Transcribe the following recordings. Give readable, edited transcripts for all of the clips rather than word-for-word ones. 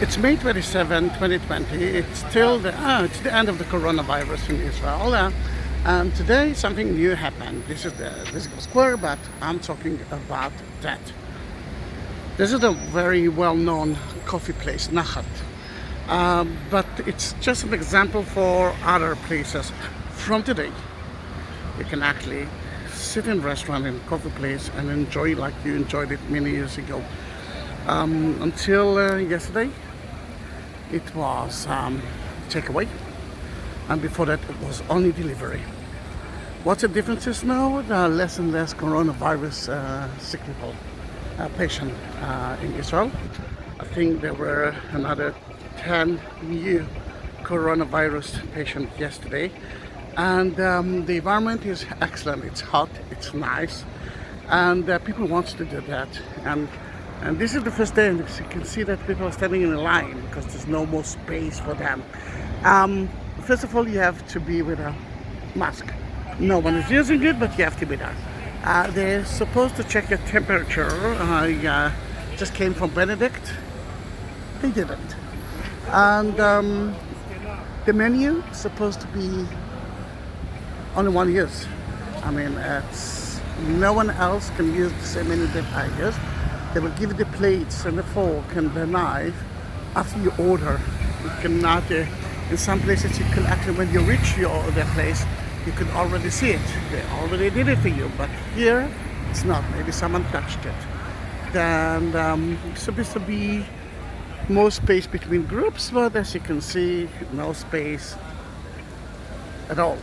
It's May 27, 2020. It's still it's the end of the coronavirus in Israel. And today something new happened. This is the Visible Square, but I'm talking about that. This is a very well-known coffee place, Nachat. But it's just an example for other places. From today, you can actually sit in a restaurant, in a coffee place, and enjoy like you enjoyed it many years ago. Until yesterday, it was takeaway, and before that, it was only delivery. What's the differences now? There are less and less coronavirus sick people, patients in Israel. I think there were another 10 new coronavirus patients yesterday, and the environment is excellent. It's hot, it's nice, and people want to do that. And this is the first day, and you can see that people are standing in a line because there's no more space for them. First of all, you have to be with a mask. No one is using it, but you have to be there. They're supposed to check your temperature. I just came from Benedict. They didn't. And the menu is supposed to be only one use. I mean, no one else can use the same menu that I use. They will give you the plates and the fork and the knife after you order. You cannot, in some places you can actually, when you reach their place, you can already see it. They already did it for you, but here it's not. Maybe someone touched it. Then it's supposed to be more space between groups, but as you can see, no space at all.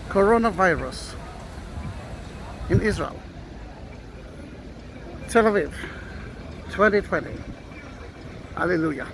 Coronavirus in Israel. Tel Aviv, 2020. Hallelujah.